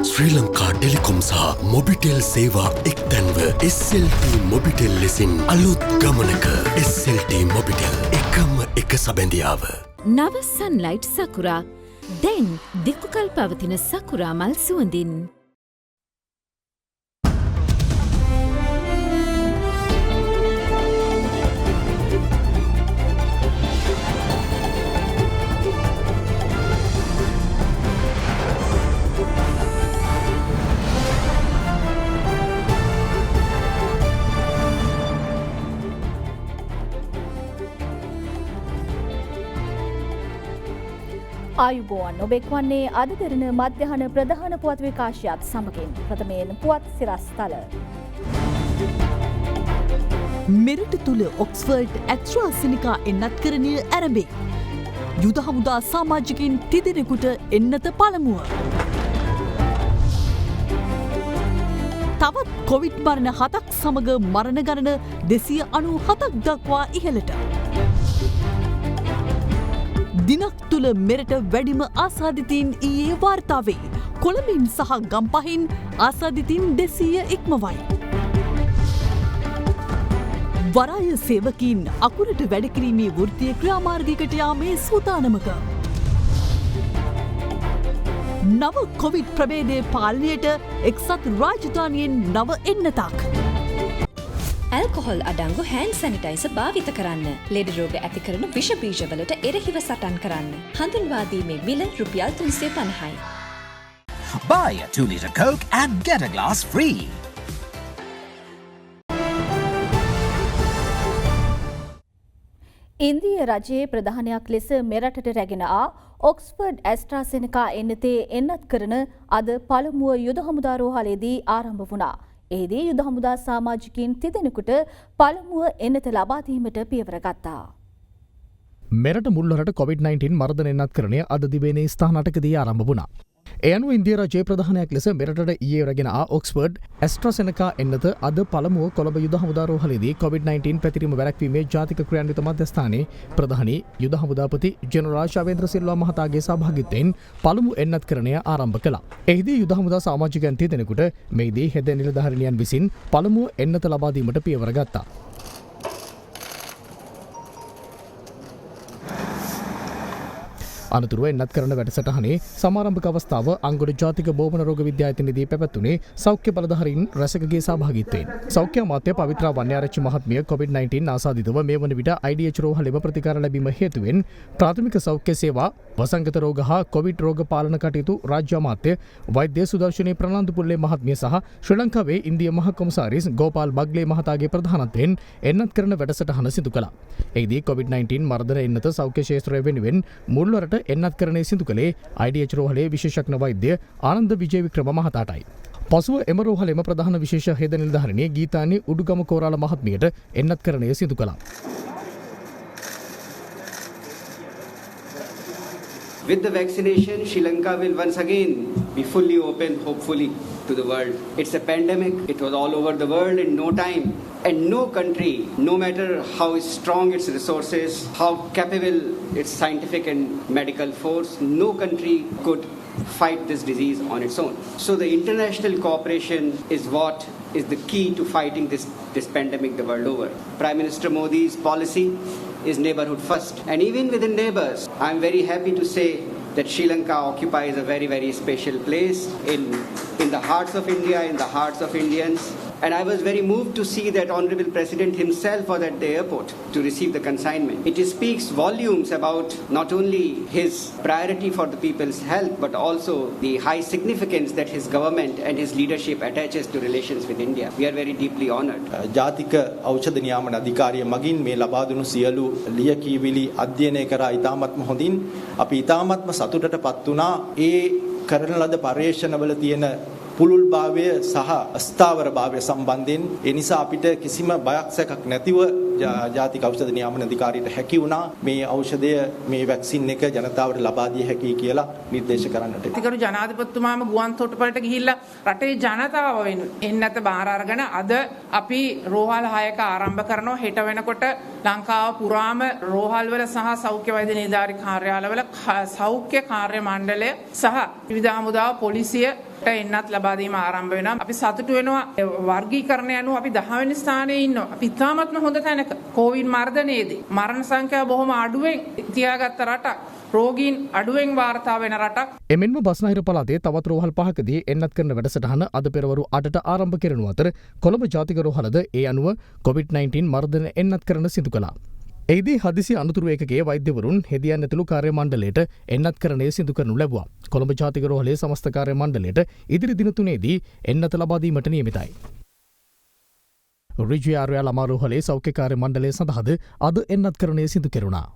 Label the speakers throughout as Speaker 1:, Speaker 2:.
Speaker 1: ශ්‍රී Lanka Telecom සහ මොබිටෙල් සේවා එක්තැන්ව SLT Mobitel ලෙසින් අලුත් ගමනක SLT මොබිටෙල් එකම එක සබැඳියාව.
Speaker 2: නව සන්ලයිට් සකුරා දැන් දික්කල් පවතින සකුරා මල් සුවඳින්.
Speaker 3: ආයුබෝවන් ඔබෙක් වන්නේ අද දෙරණ මධ්‍යහන ප්‍රධාන පුවත් විකාශයත් සමගින් ප්‍රථමයෙන් පුවත් සිරස්තල.
Speaker 4: මෙරට තුළ ඔක්ස්ෆර්ඩ් ඇස්ට්‍රාසෙනිකා එන්නත්කරණය ඇරඹේ. යුද හමුදා සාමාජිකින් තිදෙනෙකුට එන්නත පළමුව. තවත් කොවිඩ් මරණ 7ක් සමග මරණ ගණන 297ක් දක්වා ඉහළට. දිනක් තුළ මෙරට වැඩිම ආසාදිතීන් ඊයේ වාර්තාවේ. කොළඹින් සහ ගම්පහින් ආසාදිතීන් 200 ඉක්මවයි. වරාය සේවකීන් අකුරට වැඩකිරීමේ වෘත්තීය ක්‍රියාමාර්ගයකට යාමේ සූදානමක. නව කොවිඩ් ප්‍රභේදය පාලනයට එක්සත් රාජධානියෙන් නව එන්නතක්.
Speaker 5: ඇල්කොහොල් අඩංගු හෑන්ඩ් සැනිටයිසර් භාවිත කරන්න. ලෙඩ රෝග ඇති කරන විෂ බීජවලට එරෙහිව සටන් කරන්න. හඳුන්වා දීමේ මිල රුපියල් 350යි.
Speaker 6: Buy a 2-litre Coke and get a glass free.
Speaker 3: ඉන්දිය රජයේ ප්‍රධානයක් ලෙස මෙරටට රැගෙන ඔක්ස්ෆර්ඩ් ඇස්ට්‍රාසෙනිකා එන්නතේ එන්නත් කරන අද පළමුව යුද හමුදා රෝහලේදී ආරම්භ වුණා. එහිදී යුද හමුදා සාමාජිකයින් තිදෙනෙකුට පළමුව එන්නත ලබා දීමට පියවර ගත්තා.
Speaker 7: මෙරට මුල්වරට COVID-19 මර්ධන එන්නත්කරණය අද දිවයිනේ ස්ථාන 8කදී ආරම්භ වුණා. ඒ අනුව ඉන්දිය රජයේ ප්‍රධානයක් ලෙස මෙරටට ඊයේ රැගෙන ඔක්ස්ෆර්ඩ් ඇස්ට්‍රාසෙනිකා එන්නත අද පළමුව කොළඹ යුද හමුදා රෝහලේදී COVID-19 පැතිරීම වැළැක්වීමේ ජාතික ක්‍රියාන්විත මධ්‍යස්ථානයේ ප්‍රධානී යුද හමුදාපති ජෙනරාල් ශවේන්ද්‍ර සිල්වා මහතාගේ සහභාගීත්වයෙන් පළමු එන්නත්කරණය ආරම්භ කළා. එහිදී යුද හමුදා සාමාජිකයන් තිදෙනෙකුට මෙහිදී හෙද නිලධාරිනියන් විසින් පළමුව එන්නත ලබා දීමට පියවර ගත්තා. අනතුරුව එන්නත් කරන වැඩසටහනේ සමාරම්භක අවස්ථාව අංගොඩ ජාතික බෝමන රෝග විද්‍යායතනයේදී පැවැත්වුණේ සෞඛ්‍ය බලධාරීන් රැසකගේ සහභාගීත්වයෙන්. සෞඛ්‍ය අමාත්‍ය පවිත්‍රා වන්‍යාරච්චි මහත්මිය COVID-19 ආසාදිතව මේ වන විට IDH රෝහලෙම ප්‍රතිකාර ලැබීම හේතුවෙන් ප්‍රාථමික සෞඛ්‍ය සේවා, වසංගත රෝග හා කොවිඩ් රෝග පාලන කටයුතු රාජ්‍ය අමාත්‍ය වෛද්‍ය සුදර්ශනී ප්‍රනාන්දුපුල්ලේ මහත්මිය සහ ශ්‍රී ලංකාවේ ඉන්දිය මහ කොමසාරිස් ගෝපාල් බග්ලේ මහතාගේ ප්‍රධානත්වයෙන් එන්නත් කරන වැඩසටහන සිදු කළා. එහිදී COVID-19 මර්ධන එන්නත සෞඛ්‍ය ක්ෂේත්‍රය වෙනුවෙන් මුල්වරට එන්නත් කරණය සිදු කළේ IDH රෝහලේ විශේෂඥ වෛද්‍ය ආනන්ද විජේවික්‍රම මහතාටයි. පසුව එම රෝහලේම ප්‍රධාන විශේෂ හෙද නිලධාරිණිය ගීතානි උඩුගම කෝරාල මහත්මියට එන්නත් කරණය සිදු කළා.
Speaker 8: With the vaccination, Sri Lanka will once again be fully open, hopefully, to the world. It's a pandemic. It was all over the world in no time. And no country, no matter how strong its resources, how capable its scientific and medical force, no country could fight this disease on its own. So the international cooperation is what is the key to fighting this pandemic the world over. Prime Minister Modi's policy is neighborhood first. And even within neighbors, I'm very happy to say that Sri Lanka occupies a very, very special place in the hearts of India, in the hearts of Indians. And I was very moved to see that Honorable President himself was at the airport to receive the consignment. It speaks volumes about not only his priority for the people's health, but also the high significance that his government and his leadership attaches to relations with India. We are very deeply honored.
Speaker 9: ජාතික ඖෂධ නියාමන අධිකාරිය මගින් මේ ලබා දුණු සියලු ලියකියවිලි අධ්‍යයනය කරා ඉතාමත්ම හොඳින් අපි ඉතාමත්ම සතුටටපත් වුණා. ඒ කරන ලද පර්යේෂණවල තියෙන පුළුල්භාවය සහ අස්ථාවරභාවය සම්බන්ධයෙන්. ඒ නිසා අපිට කිසිම බයක් සැකක් නැතිව ජාතික ඖෂධ නියාමන අධිකාරියට හැකි වුණා මේ ඖෂධය මේ වැක්සින් එක ජනතාවට ලබා දිය හැකියි කියලා නිර්දේශ කරන්නට.
Speaker 10: අතිගරු ජනාධිපතිතුමාම ගුවන් තොටුපළට ගිහිල්ලා රටේ ජනතාව වෙනුවෙන් එන්නත බාර අරගෙන අද අපි රෝහල් 6ක ආරම්භ කරනවා. හෙට වෙනකොට ලංකාව පුරාම රෝහල් වල සහ සෞඛ්‍ය වෛද්‍ය නිලධාරී කාර්යාලවල සෞඛ්‍ය කාර්ය මණ්ඩලය සහ විවිධ හමුදාව පොලිසිය එන්නත් ලබා දීම ආරම්භ වෙනවා. අපි සතුටු වෙනවා වර්ගීකරණය අනුව අපි 10 වෙනි ස්ථානයේ ඉන්නවා. අපි ඉතාමත්ම හොඳ තැනක. කොවිඩ් මර්ධනයේදී මරණ සංඛ්‍යාව බොහොම අඩුවෙන් තියාගත්ත රටක්. රෝගීන් අඩුවෙන් වාර්තා වෙන රටක්.
Speaker 7: එමෙන්ම බස්නාහිර පළාතේ තවත් රෝහල් 5කදී එන්නත් කරන වැඩසටහන අද පෙරවරු 8ට ආරම්භ කරනු අතර කොළඹ ජාතික රෝහලද ඒ අනුව COVID-19 මර්ධන එන්නත් කරන සිදු කළා. එහිදී හදිසි අනතුරු ඒකකයේ වෛද්‍යවරුන් හෙදියන් ඇතුළු කාර්ය මණ්ඩලයට එන්නත් කරණය සිදු කරනු ලැබුවා. කොළඹ ජාතික රෝහලේ සමස්ත කාර්ය මණ්ඩලයට ඉදිරි දින 3දී එන්නත ලබා දීමට නියමිතයි. ඍජු ආර්ය ළමාරෝහලේ සෞඛ්‍ය කාර්ය මණ්ඩලය සඳහාද අද එන්නත් කරණය සිදු කෙරුණා.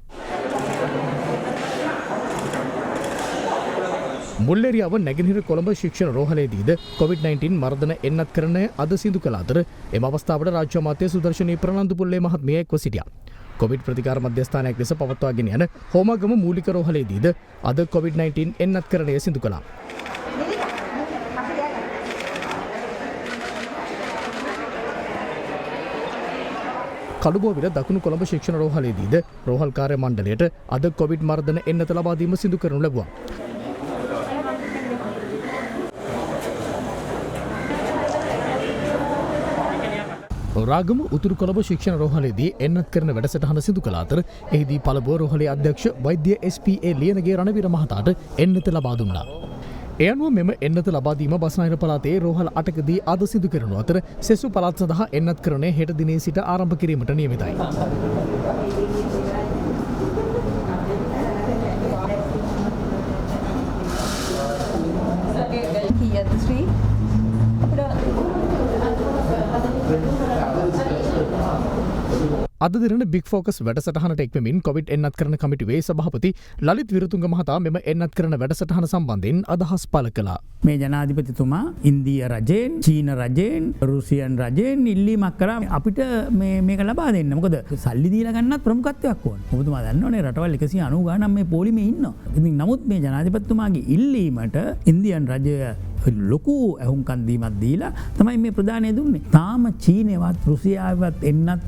Speaker 7: මුල්ලෙරියාව නැගෙනහිර කොළඹ ශික්ෂණ රෝහලේදීද COVID-19 මර්ධන එන්නත් කරණය අද සිදු කළ අතර එම අවස්ථාවට රාජ්‍ය අමාත්‍ය සුදර්ශනී ප්‍රනන්දුපුල්ලේ මහත්මිය එක්ව සිටියා. කොවිඩ් ප්‍රතිකාර මධ්‍යස්ථානයක් ලෙස පවත්වාගෙන යන හෝමාගම මූලික රෝහලේදීද අද COVID-19 එන්නත් කරණය සිදු කළා. කළුබෝවිල දකුණු කොළඹ ශික්ෂණ රෝහලේදීද රෝහල් කාර්ය මණ්ඩලයට අද කොවිඩ් මර්ධන එන්නත ලබා දීම සිදු කරනු ලැබුවා. රාගම උතුරු කොළඹ ශික්ෂණ රෝහලේදී එන්නත් කරන වැඩසටහන සිදු කළ අතර එහිදී පළමුව රෝහලේ අධ්‍යක්ෂ වෛද්‍ය SPA ලියනගේ රණවීර මහතාට එන්නත ලබා දුන්නා. ඒ අනුව මෙම එන්නත ලබා දීම බස්නාහිර පළාතේ රෝහල් 8කදී අද සිදු කරනු අතර සෙසු පළාත් සඳහා එන්නත් කරණය හෙට දිනේ සිට ආරම්භ කිරීමට නියමිතයි. අද දින බිග් ෆෝකස් වැඩසටහනට එක්වමින් කොවිඩ් එන්නත් කරන කමිටුවේ සභාපති ලලිත් විරුතුංග මහතා මෙම එන්නත් කරන වැඩසටහන සම්බන්ධයෙන් අදහස් පළ කළා.
Speaker 11: මේ ජනාධිපතිතුමා ඉන්දීය රජයෙන්, චීන රජයෙන්, රුසියන් රජයෙන් ඉල්ලීමක් කරා අපිට මේක ලබා දෙන්න. මොකද සල්ලි දීලා ගන්නත් ප්‍රමුඛත්වයක් ඕන. ඔබතුමා දන්නවනේ රටවල් 190 ගානක් මේ පොලිමේ ඉන්නවා. ඉතින් නමුත් මේ ජනාධිපතිතුමාගේ ඉල්ලීමට ඉන්දියන් රජය ලොකු ඇහුම්කන් දීමක් දීලා තමයි මේ ප්‍රදානය දුන්නේ. තාම චීනයවත් රුසියාවත් එන්නත්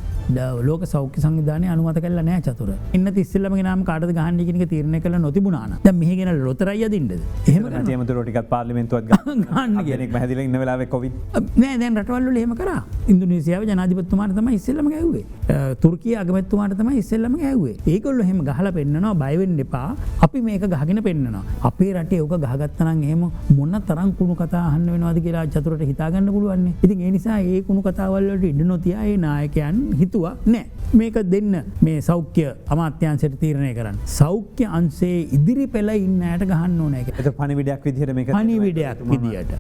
Speaker 11: ලෝක සෞඛ්‍ය සංවිධානය අනුමත කළා නැහැ චතුර. එන්නත් ඉස්සෙල්ලාම ගෙනාම කාටද ගහන්නේ කියන එක තීරණය කළා නොතිබුණා නම්. දැන් මෙහෙ ගෙන ලොතරැයි අදින්නද? එහෙම
Speaker 12: නැති එමෙතුරු ටිකක් පාර්ලිමේන්තුවත් ගන්න කෙනෙක් මහදිලා ඉන්න වෙලාවේ කොවිඩ්
Speaker 11: නෑ දැන් රටවල් වල එහෙම කරා. ඉන්දුනීසියාවේ ජනාධිපතිතුමාට තමයි ඉස්සෙල්ලාම ගැහුවේ. තුර්කිය අගමැතිතුමාට තමයි ඉස්සෙල්ලාම ගැහුවේ. ඒගොල්ලෝ එහෙම ගහලා පෙන්නනවා බය වෙන්න එපා. අපි මේක ගහගෙන පෙන්නනවා. අපේ රටේ ඔක ගහගත්තා නම් එහෙම මොන තරම් කුණු කතා අහන්න වෙනවද කියලා චතුරට හිතා ගන්න පුළුවන් නේ. ඉතින් ඒ නිසා ඒ කුණු කතාවල් වලට ඉඩ නොතියා ඒ නායකයන් හිතුවා නෑ මේක දෙන්න මේ සෞඛ්‍ය අමාත්‍යාංශයට තීරණය කරන්න. සෞඛ්‍ය අංශයේ ඉදිරි පෙළ ඉන්න අයට ගහන්න ඕනේ ඒක.
Speaker 12: ඒක පණිවිඩයක් විදිහට මේක
Speaker 11: පණිවිඩයක් විදියට.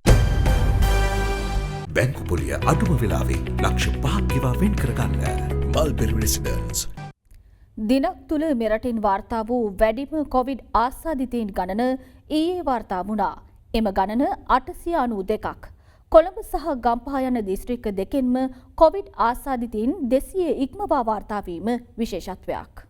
Speaker 1: බැංකු පොලිය අඩුම වෙලාවේ ලක්ෂ 5ක් ගෙවා වෙන් කරගන්න. Mulberry residence.
Speaker 3: දිනක් තුළ මෙරටින් වාර්තා වූ වැඩිම කොවිඩ් ආසාදිතයින් ගණන ඊයේ වාර්තා වුණා. එම ගණන 892ක්. කොළඹ සහ ගම්පහ යන දිස්ත්‍රික්ක දෙකෙන්ම කොවිඩ් ආසාදිතයින් 200 ඉක්මවා වාර්තා වීම විශේෂත්වයක්.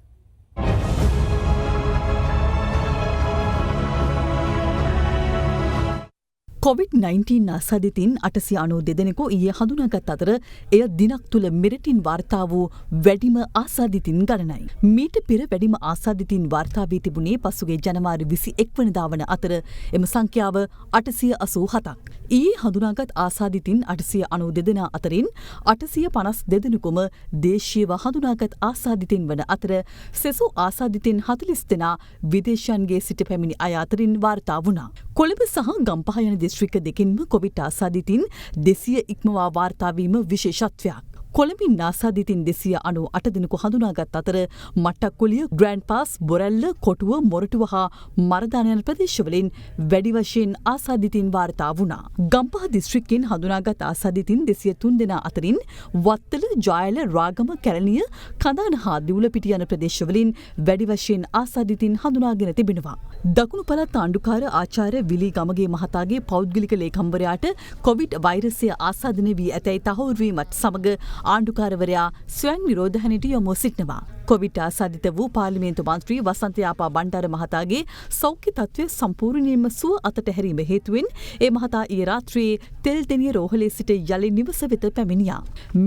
Speaker 4: COVID-19 ආසාදිතින් 892 දෙනෙකු ඊයේ හඳුනාගත් අතර එය දිනක් තුළ මෙරටින් වාර්තා වූ වැඩිම ආසාදිතින් ගණනයි. මීට පෙර වැඩිම ආසාදිතින් වාර්තා වී තිබුණේ පසුගිය ජනවාරි 21 වෙනිදා වන අතර එම සංඛ්‍යාව 887ක්. ඊයේ හඳුනාගත් ආසාදිතින් 892 දෙනා අතරින් 852 දෙනෙකුම දේශීයව හඳුනාගත් ආසාදිතින් වන අතර සෙසු ආසාදිතින් 40 දෙනා විදේශයන්ගේ සිට පැමිණි අය අතරින් වාර්තා වුණා. කොළඹ සහ ගම්පහ යන දිස්ත්‍රික්ක දෙකින්ම කොවිඩ් ආසාදිතින් 200 ඉක්මවා වාර්තා වීම විශේෂත්වයක්. කොළඹින් ආසාදිතින් 298 දෙනෙකු හඳුනාගත් අතර මට්ටක්කුලිය, ග්‍රෑන්ඩ් පාස්, බොරැල්ල, කොටුව, මොරටුව හා මරදාන යන ප්‍රදේශවලින් වැඩි වශයෙන් ආසාදිතින් වාර්තා වුණා. ගම්පහ දිස්ත්‍රික්කෙන් හඳුනාගත් ආසාදිතින් 203 දෙනා අතරින් වත්තල, ජායල, රාගම, කැලණිය, කඳාන හා දිවුලපිටිය යන ප්‍රදේශවලින් වැඩි වශයෙන් ආසාදිතින් හඳුනාගෙන තිබෙනවා. දකුණු පළාත් ආණ්ඩුකාර ආචාර්ය විලි ගමගේ මහතාගේ පෞද්ගලික ලේකම්වරයාට කොවිඩ් වෛරසය ආසාදනය වී ඇතැයි තහවුරු වීමත් සමග ආණ්ඩුකාරවරයා ස්වයං නිරෝධහනයට යොමු සිටිනවා. කොවිඩ් ආසාදිත වූ පාර්ලිමේන්තු මන්ත්‍රී වසන්ත යාපා බණ්ඩාර මහතාගේ සෞඛ්‍ය තත්ත්වය සම්පූර්ණයෙන්ම සුව අතට හැරීම හේතුවෙන් ඒ මහතා ඊයේ රාත්‍රියේ තෙල්දෙණිය රෝහලේ සිට යලි නිවස වෙත පැමිණියා.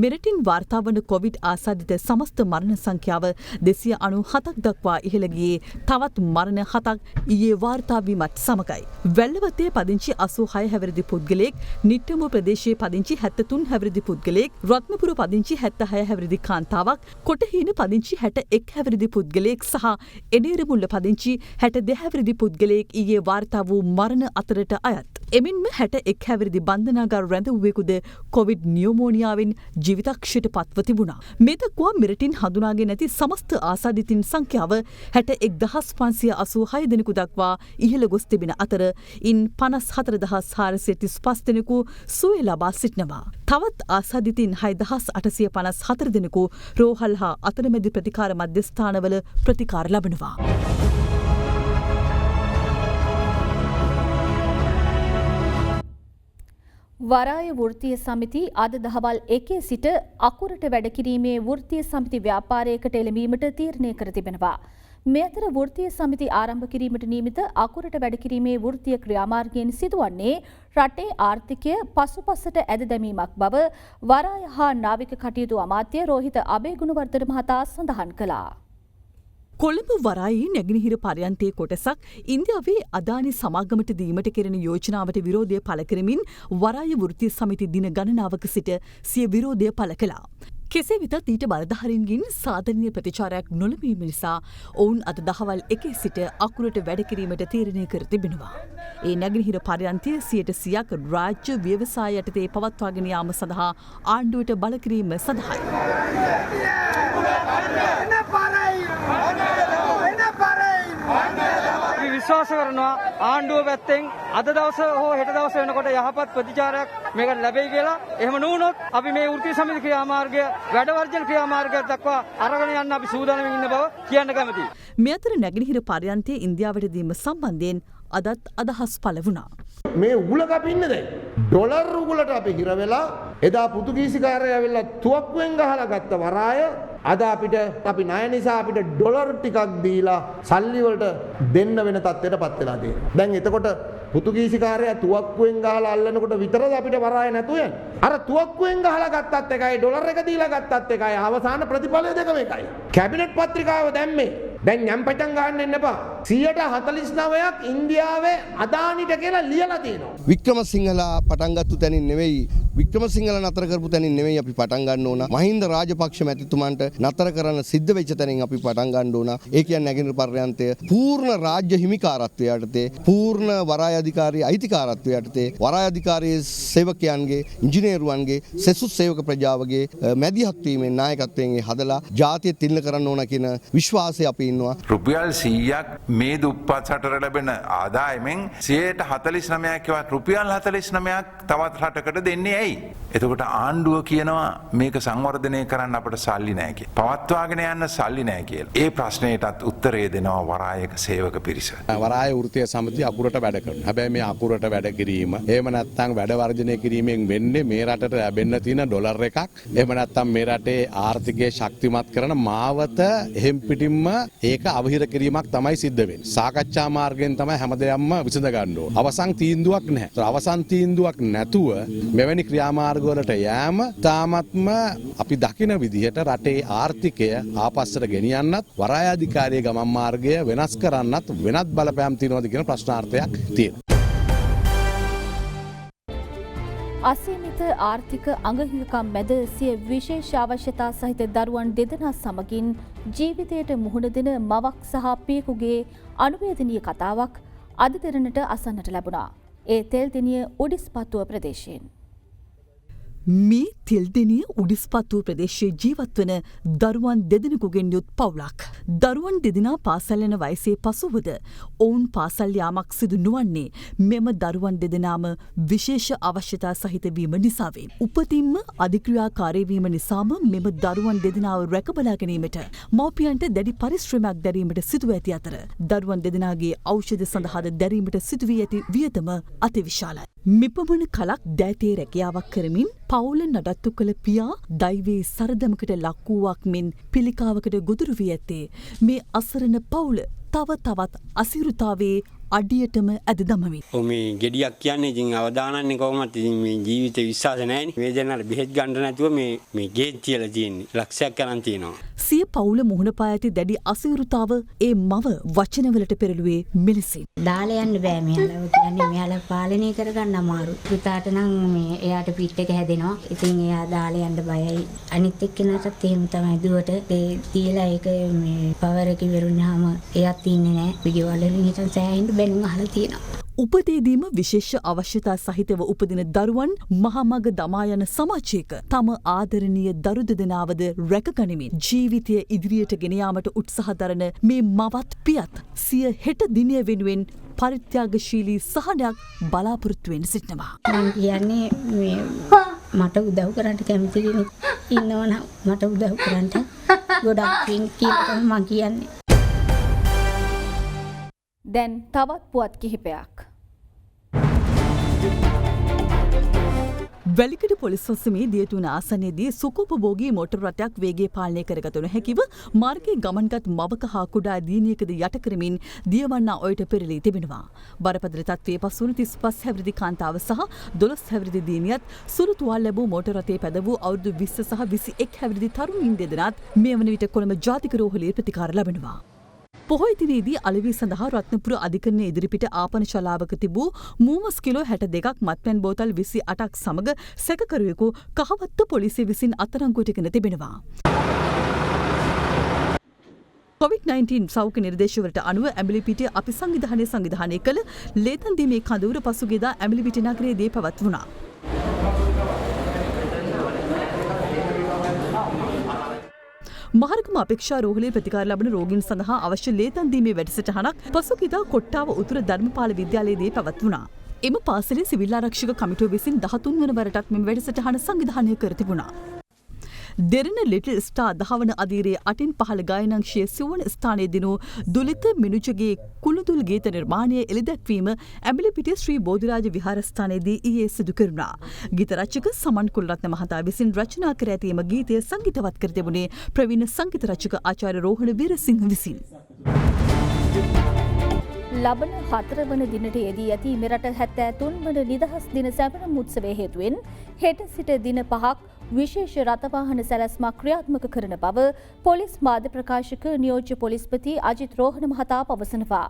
Speaker 4: මෙරටින් වාර්තා වන කොවිඩ් ආසාදිත සමස්ත මරණ සංඛ්‍යාව 297ක් දක්වා ඉහළ ගියේ තවත් මරණ 7ක් ඊයේ වාර්තා වීමත් සමගයි. වැල්ලවත්තේ පදිංචි 86 හැවිරිදි පුද්ගලයෙක්, නිට්ටඹුව ප්‍රදේශයේ පදිංචි 73 හැවිරිදි පුද්ගලයෙක්, රත්නපුර පදිංචි 76 හැවිරිදි කාන්තාවක්, කොටහීන පදිංචි 61 හැවිරිදි පුද්ගලයෙක් සහ එනේරමුල්ල පදිංචි 62 හැවිරිදි පුද්ගලයෙක් ඊයේ වාර්තා වූ මරණ අතරට අයත්. එමින්ම 61 හැවිරිදි බන්ධනාගාර රැඳවුවෙකුද කොවිඩ් නියුමෝනියාවෙන් ජීවිතක්ෂයට පත්ව තිබුණා. මේ දක්වා මෙරටින් හඳුනාගෙන නැති සමස්ත ආසාදිතින් සංඛ්‍යාව 61586 දෙනෙකු දක්වා ඉහළ ගොස් තිබෙන අතර ඉන් 54435 දෙනෙකු සුවය ලබා සිටිනවා. තවත් ආසාදිතින් 6854 දෙනෙකු රෝහල් හා අතරමැදි ප්‍රතිකාර මධ්‍යස්ථානවල ප්‍රතිකාර ලබනවා.
Speaker 3: වරාය වෘත්තීය සමිති අද දහවල් 1 සිට අකුරට වැඩකිරීමේ වෘත්තීය සමිති ව්‍යාපාරයකට එළඹීමට තීරණය කර තිබෙනවා. මේ අතර වෘත්තීය සමිති ආරම්භ කිරීමට නියමිත අකුරට වැඩකිරීමේ වෘත්තීය ක්‍රියාමාර්ගයෙන් සිදුවන්නේ රටේ ආර්ථිකය පසුපසට ඇද දැමීමක් බව වරාය හා නාවික කටයුතු අමාත්‍ය රෝහිත අබේගුණවර්ධන මහතා සඳහන් කළා.
Speaker 4: කොළඹ වරායේ නැගෙනහිර පර්යන්තයේ කොටසක් ඉන්දියාවේ අදානි සමාගමට දීමට කෙරෙන යෝජනාවට විරෝධය පළ කරමින් වරාය වෘත්තීය සමිති දින ගණනාවක සිට සිය විරෝධය පළ කළා. කෙසේ වෙතත් ඊට බලධාරීන්ගෙන් සාධනීය ප්‍රතිචාරයක් නොලැබීම නිසා ඔවුන් අද දහවල් 1 සිට අකුරට වැඩ කිරීමට තීරණය කර තිබෙනවා. ඒ නැගෙනහිර පර්යන්තය 100%ක් රාජ්‍ය ව්‍යවසාය යටතේ පවත්වාගෙන යාම සඳහා ආණ්ඩුවට බල කිරීම සඳහායි.
Speaker 13: විශ්වාස කරනවා ආණ්ඩුව පැත්තෙන් අද දවස හෝ හෙට දවස වෙනකොට යහපත් ප්‍රතිචාරයක් මේකට ලැබෙයි කියලා. එහෙම නොවුනොත් අපි මේ වෘත්තීය සමිති ක්‍රියාමාර්ගය වැඩ වර්ජන ක්‍රියාමාර්ගයක් දක්වා අරගෙන යන්න අපි සූදානම් ඉන්න බව කියන්න කැමතියි.
Speaker 4: මේ අතර නැගෙනහිර පර්යන්තයේ ඉන්දියාවට දීම සම්බන්ධයෙන් අදත් අදහස් පළ වුණා.
Speaker 14: මේ උගුලක අපි ඉන්නේ දැන් ඩොලර් උගුලට අපි හිර වෙලා එදා පෘතුගීසිකාරය ඇවිල්ලා තුවක්කුවෙන් ගහලා ගත්ත වරාය අද අපිට අපි ණය නිසා අපිට ඩොලර් ටිකක් දීලා සල්ලි වලට දෙන්න වෙන තත්ත්වයටපත් වෙලා තියෙනවා. දැන් එතකොට පෘතුගීසිකාරයා තුවක්කුවෙන් ගහලා අල්ලනකොට විතරද අපිට වරාය නැතු යන්නේ? අර තුවක්කුවෙන් ගහලා ගත්තත් එකයි ඩොලර් එක දීලා ගත්තත් එකයි අවසාන ප්‍රතිඵලය දෙකම එකයි. කැබිනට් පත්‍රිකාව දැම්මේ දැන් යම් පටන් ගන්න එන්න එපා. 149ක් ඉන්දියාවේ අදානිට කියලා ලියලා තියෙනවා.
Speaker 15: වික්‍රමසිංහලා පටන් ගත්ත තැනින් නෙවෙයි වික්‍රමසිංහල නතර කරපු තැනින් නෙවෙයි අපි පටන් ගන්න ඕන. මහින්ද රාජපක්ෂ මැතිතුමන්ට නතර කරන්න සිද්ධ වෙච්ච තැනින් අපි පටන් ගන්න ඕන. ඒ කියන්නේ නැගෙනහිර පර්යන්තය පූර්ණ රාජ්‍ය හිමිකාරත්වය යටතේ පූර්ණ වරාය අධිකාරී අයිතිකාරත්වය යටතේ වරාය අධිකාරී සේවකයන්ගේ ඉංජිනේරුවන්ගේ සෙසු සේවක ප්‍රජාවගේ මැදිහත් වීමෙන් නායකත්වයෙන් හදලා ජාතිය තිල්න කරන්න ඕන කියන විශ්වාසය අපි ඉන්නවා.
Speaker 16: රුපියල් 100ක් මේ දුප්පත් රටට ලැබෙන ආදායමෙන් 149ක් රුපියල් 49ක් තවත් රටකට දෙන්නේ ඇයි? එතකොට ආණ්ඩුව කියනවා මේක සංවර්ධනය කරන්න අපට සල්ලි නැහැ කියලා. පවත්වාගෙන යන්න සල්ලි නැහැ කියලා. ඒ ප්‍රශ්නයටත් උත්තරය දෙනවා වරායක සේවක පිරිස.
Speaker 17: වරාය වෘත්තීය සමිතිය අකුරට වැඩ කරනවා. හැබැයි මේ අකුරට වැඩ කිරීම එහෙම නැත්නම් වැඩ වර්ජනය කිරීමෙන් වෙන්නේ මේ රටට ලැබෙන්න තියෙන ඩොලර් එකක්. එහෙම නැත්නම් මේ රටේ ආර්ථිකය ශක්තිමත් කරන මාවත එහෙම් පිටින්ම ඒක අවහිර කිරීමක් තමයි සිද්ධ වෙන්නේ. සාකච්ඡා මාර්ගයෙන් තමයි හැමදේම විසඳ ගන්න ඕන. අවසන් තීන්දුවක් නැහැ. අවසන් තීන්දුවක් නැතුව මෙවැනි ක්‍රියාමාර්ගවලට යෑම තාමත්ම අපි දකින විදිහට රටේ ආර්ථිකය ආපස්සට ගෙනියන්නත් වරාය අධිකාරියේ ගමන් මාර්ගය වෙනස් කරන්නත් වෙනත් බලපෑම් තියෙනවද කියන ප්‍රශ්නාර්ථයක් තියෙනවා.
Speaker 3: අසීමිත ආර්ථික අඟහිඟකම් මැද සිය විශේෂ අවශ්‍යතා සහිත දරුවන් දෙදෙනා සමගින් ජීවිතයට මුහුණ දෙන මවක් සහ පියෙකුගේ අනුවේදනීය කතාවක් අද දෙරණට අසන්නට ලැබුණා. ඒ තෙල්දෙණිය උඩිස්පත්තුව ප්‍රදේශයෙන්.
Speaker 4: මේ තෙල්දෙණිය උඩිස්පත්තුව ප්‍රදේශයේ ජීවත්වන දරුවන් දෙදෙනෙකුගෙන් යුත් පවුලක්. දරුවන් දෙදෙනා පාසල් යන වයසේ පසුවද ඔවුන් පාසල් යාමක් සිදු නොවන්නේ මෙම දරුවන් දෙදෙනාම විශේෂ අවශ්‍යතා සහිත වීම නිසාවෙන්. උපතින්ම අධික්‍රියාකාරී වීම නිසාම මෙම දරුවන් දෙදෙනාව රැකබලා ගැනීමට මව්පියන්ට දැඩි පරිශ්‍රමයක් දැරීමට සිදුව ඇති අතර දරුවන් දෙදෙනාගේ ඖෂධ සඳහාද දැරීමට සිදුවී ඇති වියදම අතිවිශාලයි. මිපමණ කලක් දෑතේ රැකියාවක් කරමින් පවුල නඩත්තු කළ පියා දෛවයේ සරදමකට ලක්වූවක් මෙන් පිළිකාවකට ගොදුරු වී ඇත්තේ මේ අසරණ පවුල තව තවත් අසිරුතාවේ අඩියටම ඇද දමමින්.
Speaker 18: මේ ගෙඩියක් කියන්නේ ඉතින් අවදානන්නේ කොහොමද ඉතින් මේ ජීවිතේ විශ්වාස නැහැනේ. මේ දෙන්නාට බෙහෙත් ගන්න නැතුව මේ ගෙත් තියලා තියෙන්නේ. ලක්ෂයක් කරන් තියෙනවා.
Speaker 4: සිය පවුල මුහුණ පා ඇති දැඩි අසිරුතාව ඒ මව වචනවලට පෙරළුවේ මෙලෙසින්.
Speaker 19: දාලා යන්න බෑ මෙයාලව කියන්නේ මෙයාලා පාලනය කරගන්න අමාරු. පුතාට නම් මේ එයාට පිට එක හැදෙනවා. ඉතින් එයා දාලා යන්න බයයි. අනිත් එක්කෙනාටත් එහෙම තමයි දුවට ඒ තියලා ඒක මේ පවර එක ඉවරුනහම එයාත් ඉන්නේ නෑ. විඩියෝ වලින් හිටන් සෑහෙන්න බැනුම් අහලා තියෙනවා.
Speaker 4: උපදේදීම විශේෂ අවශ්‍යතා සහිතව උපදින දරුවන් මහමග දමා යන සමාජයක තම ආදරණීය දරු දෙදෙනාවද රැකගනිමින් ජීවිතය ඉදිරියට ගෙන යාමට උත්සාහ දරන මේ මවත් පියත් සිය හෙට දිනය වෙනුවෙන් පරිත්‍යාගශීලී සහනයක් බලාපොරොත්තු වෙන්න සිටිනවා.
Speaker 19: මම කියන්නේ මේ මට උදව් කරන්න කැමති කෙනෙක් ඉන්නවනම් මට උදව් කරන්න ගොඩක් පින් කියලා මම කියන්නේ.
Speaker 3: දැන් තවත් පුවත් කිහිපයක්.
Speaker 4: වැලිකඩ පොලිස් ඔස්සමේ දියතුන ආසනයේදී සුකෝපභෝගී මෝටර් රථයක් වේගය පාලනය කරගත නොහැකිව මාර්ගයේ ගමන්ගත් මවක හා කුඩා දියණියකද යට කරමින් දියවන්නා ඔයට පෙරළී තිබෙනවා. බරපතල තත්ත්වයේ පසුවන 35 හැවිරිදි කාන්තාව සහ 12 හැවිරිදි දියණියත් සුළු තුවාල ලැබූ මෝටර් රථයේ පැද වූ අවුරුදු 20 සහ 21 හැවිරිදි තරුණීන් දෙදෙනාත් මේ වන විට කොළඹ ජාතික රෝහලේ ප්‍රතිකාර ලබනවා. පොහොය දිනේදී අලෙවි සඳහා රත්නපුර අධිකරණයේ ඉදිරිපිට ආපන ශලාවක තිබූ මූමස් කිලෝ 62ක් මත්පැන් බෝතල් 28ක් සමග සැකකරුවෙකු කහවත්ත පොලිසිය විසින් අත්අඩංගුවටගෙන තිබෙනවා. COVID-19 සෞඛ්‍ය නිර්දේශවලට අනුව ඇඹිලිපිටිය අපි සංවිධානය කළ ලේතන් දීමේ කඳවුර පසුගියදා ඇඹිලිපිටිය නගරයේදී පැවැත්වුණා. මහරගම අපේක්ෂා රෝහලේ ප්‍රතිකාර ලබන රෝගීන් සඳහා අවශ්‍ය ලේතන් දීමේ වැඩසටහනක් පසුගියදා කොට්ටාව උතුර ධර්මපාල විද්‍යාලයේදී පැවැත්වුණා. එම පාසලේ සිවිල් ආරක්ෂක කමිටුව විසින් 13 වන වරටත් මෙම වැඩසටහන සංවිධානය කර තිබුණා. දෙරණ ලිටල් ස්ටා දහවන අදීරයේ 8න් 15 ගායනංශයේ සිවන ස්ථානයේ දිනූ දුලිත මිනුජගේ කුළුදුල් ගීත නිර්මාණය එළිදැක්වීම ඇඹිලිපිටිය ශ්‍රී බෝධිරාජ විහාරස්ථානයේදී ඊයේ සිදු කෙරුණා. ගීත රචක සමන් කුල්රත්න මහතා විසින් රචනා කර ඇති එම ගීතය සංගීතවත් කර තිබුණේ ප්‍රවීණ සංගීත රචක ආචාර්ය රෝහණ වීරසිංහ විසින්.
Speaker 3: ලබන 4 වන දිනට යෙදී ඇති මෙරට 73 වන නිදහස් දින සැපයුම් උත්සවය හේතුවෙන් හෙට සිට දින 5ක් විශේෂ රථවාහන සැලැස්මක් ක්‍රියාත්මක කරන බව පොලිස් මාධ්‍ය ප්‍රකාශක නියෝජ්‍ය පොලිස්පති අජිත් රෝහණ මහතා පවසනවා.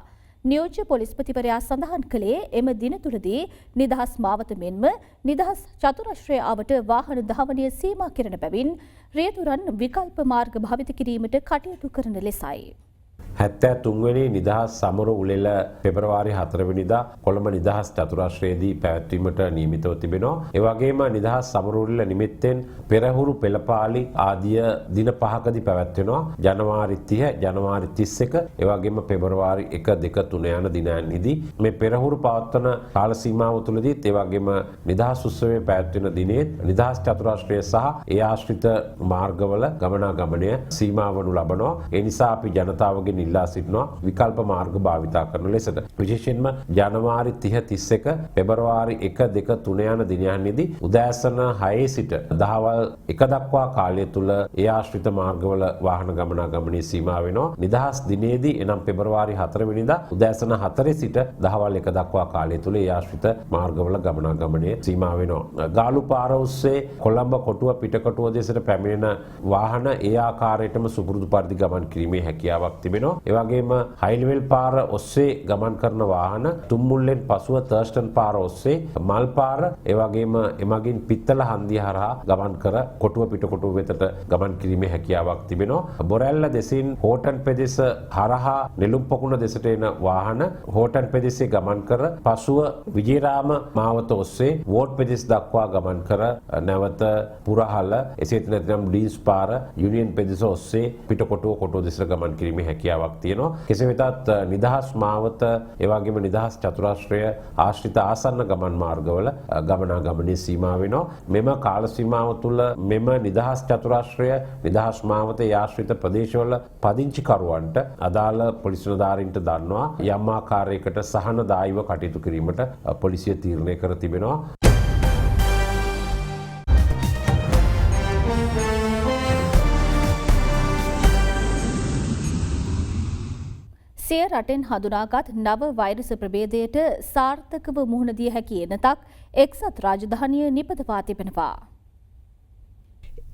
Speaker 3: නියෝජ්‍ය පොලිස්පතිවරයා සඳහන් කළේ එම දින තුලදී නිදහස් මාවත මෙන්ම නිදහස් චතුරශ්‍රය අවට වාහන ධාවනය සීමා කරන බැවින් රියදුරන් විකල්ප මාර්ග භාවිත කිරීමට කටයුතු කරන ලෙසයි.
Speaker 20: 73 වෙනි නිදහස් සමරු උළෙල පෙබරවාරි 4 වෙනිදා කොළඹ නිදහස් චතුරාශ්‍රයේදී පැවැත්වීමට නියමිතව තිබෙනවා. ඒ වගේම නිදහස් සමරු උළෙල නිමිත්තෙන් පෙරහුරු පෙළපාලි ආදිය දින 5කදී පැවැත්වෙනවා. ජනවාරි 30, ජනවාරි 31, ඒ වගේම පෙබරවාරි 1, 2, 3 යන දිනයන්හිදී මේ පෙරහුරු පවත්වන කාල සීමාව තුළදීත් ඒ වගේම නිදහස් උත්සවයේ පැවැත්වෙන දිනේත් නිදහස් චතුරාශ්‍රය සහ ඒ ආශ්‍රිත මාර්ගවල ගමනාගමනය සීමා වනු ලබනවා. ඒ නිසා අපි ජනතාවගෙන් ඉල්ලා සිටිනවා විකල්ප මාර්ග භාවිතා කරන ලෙසට. විශේෂයෙන්ම ජනවාරි 30, 31, පෙබරවාරි 1, 2, 3 යන දිනයන්හිදී උදෑසන 6 සිට දහවල් 1 දක්වා කාලය තුල ඒ ආශ්‍රිත මාර්ගවල වාහන ගමනාගමනයේ සීමා වෙනවා. නිදහස් දිනේදී එනම් පෙබරවාරි 4 වෙනිදා උදෑසන 4 සිට දහවල් 1 දක්වා කාලය තුල ඒ ආශ්‍රිත මාර්ගවල ගමනාගමනයේ සීමා වෙනවා. ගාලු පාර ඔස්සේ කොළඹ කොටුව පිටකොටුව දෙසට පැමිණෙන වාහන ඒ ආකාරයටම සුපුරුදු පරිදි ගමන් කිරීමේ හැකියාවක් තිබෙනවා. ඒ වගේම හයිලෙවල් පාර ඔස්සේ ගමන් කරන වාහන තුම්මුල්ලෙන් පසුව තර්ස්ටන් පාර ඔස්සේ මල් පාර ඒ වගේම එමගින් පිත්තල හන්දිය හරහා ගමන් කර කොටුව පිටකොටුව වෙතට ගමන් කිරීමේ හැකියාවක් තිබෙනවා. බොරැල්ල දෙසින් හෝටන් පෙදෙස හරහා නෙළුම් පොකුණ දෙසට එන වාහන හෝටන් පෙදෙසේ ගමන් කර පසුව විජේරාම මාවත ඔස්සේ වෝට් පෙදෙස් දක්වා ගමන් කර නැවත පුරහල එසේත් නැත්නම් ඩීන්ස් පාර යුනියන් පෙදෙස ඔස්සේ පිටකොටුව කොටුව දෙසට ගමන් කිරීමේ හැකියාවක් හැකියාවක් තියෙනවා. කෙසේ වෙතත් නිදහස් මාවත ඒ වගේම නිදහස් චතුරාශ්‍රය ආශ්‍රිත ආසන්න ගමන් මාර්ගවල ගමනාගමනයේ සීමා වෙනවා. මෙම කාල සීමාව තුළ මෙම නිදහස් චතුරාශ්‍රය නිදහස් මාවතේ ආශ්‍රිත ප්‍රදේශවල පදිංචිකරුවන්ට අදාළ පොලිස් නිලධාරීන්ට දන්වා යම් ආකාරයකට සහනදායීව කටයුතු කිරීමට පොලිසිය තීරණය කර තිබෙනවා.
Speaker 3: සිය රටෙන් හඳුනාගත් නව වෛරස ප්‍රභේදයට සාර්ථකව මුහුණ දිය හැකි එනතක් එක්සත් රාජධානිය නිපදවා තිබෙනවා.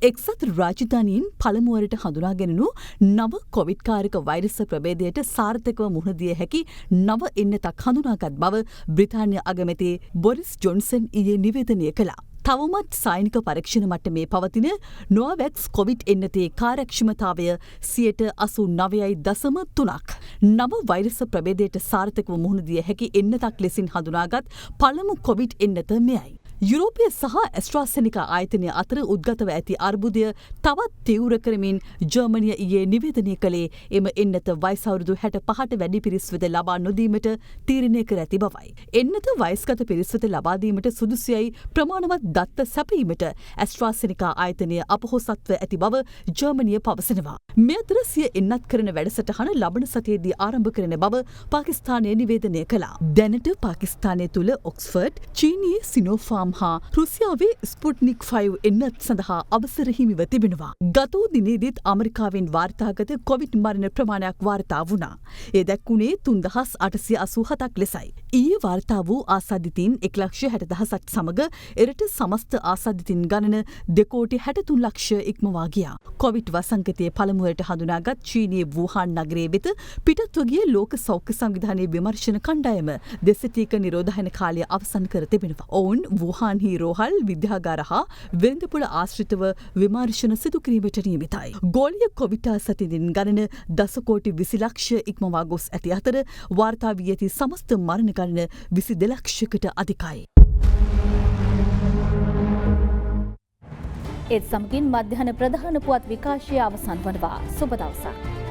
Speaker 4: එක්සත් රාජධානීන් පළමුවරට හඳුනාගෙනනු නව කොවිඩ්කාරක වෛරස ප්‍රභේදයට සාර්ථකව මුහුණ දිය හැකි නව එන්නතක් හඳුනාගත් බව බ්‍රිතාන්‍ය අගමැති බොරිස් ජොන්සන් ඊයේ නිවේදනය කළා. තවමත් සෛනික පරීක්ෂණ මට්ටමේ පවතින නොවැක්ස් කොවිඩ් එන්නතේ කාර්යක්ෂමතාවය 89.3%. නව වෛරස ප්‍රභේදයට සාර්ථකව මුහුණ දිය හැකි එන්නතක් ලෙසින් හඳුනාගත් පළමු කොවිඩ් එන්නත මෙයයි. යුරෝපය සහ ඇස්ට්‍රාසෙනිකා ආයතනය අතර උද්ගතව ඇති අර්බුදය තවත් තීව්‍ර කරමින් ජර්මනිය ඊයේ නිවේදනය කළේ එම එන්නත වයසවුරුදු 65ට වැඩි පිරිස්වෙත ලබා නොදීමට තීරණය කර ඇති බවයි. එන්නත වයස්ගත පිරිස්වෙත ලබා දීමට සුදුසුයයි ප්‍රමාණවත් දත්ත සැපීමට ඇස්ට්‍රාසෙනිකා ආයතනය අපොහොසත්ව ඇති බව ජර්මනිය පවසනවා. මේ අතර සිය එන්නත් කරන වැඩසටහන ලබන සතියේදී ආරම්භ කරන බව පාකිස්තානය නිවේදනය කළා. දැනට පාකිස්තානය තුළ ඔක්ස්ෆර්ඩ්, චීනයේ සිනෝෆාම් හා රුසියාවේ ස්පුට්නික් 5 එන්නත් සඳහා අවසර හිමිව තිබෙනවා. ගත වූ දිනේදීත් ඇමරිකාවෙන් වාර්තාගත කොවිඩ් මරණ ප්‍රමාණයක් වාර්තා වුණා. ඒ දැක්වුණේ 3887ක් ලෙසයි. ඊයේ වාර්තා වූ ආසාදිතයින් 1,60,000ක් සමග එරට සමස්ත ආසාදිතයින් ගණන 2,63,00,000 ඉක්මවා ගියා. කොවිඩ් වසංගතයේ පළමුවරට හඳුනාගත් චීනයේ වූහාන් නගරයේ වෙත පිටත්ව ගිය ලෝක සෞඛ්‍ය සංවිධානයේ විමර්ශන කණ්ඩායම දෙසිතීක නිරෝධායන කාලය අවසන් කර තිබෙනවා. ඔවුන් වූහාන්හි රෝහල් විද්‍යාගාර හා වෙළඳපොළ ආශ්‍රිතව විමර්ශන සිදු කිරීමට නියමිතයි. ගෝලීය කොවිඩ් ආසාදිතයින් ගණන 10,20,00,000 ඉක්මවා ගොස් ඇති අතර වාර්තා වී ඇති සමස්ත මරණ ගණන 22,00,000කට අධිකයි.
Speaker 3: ඒත් සමගින් මධ්‍යහන ප්‍රධාන පුවත් විකාශය අවසන් වනවා. සුබ දවසක්.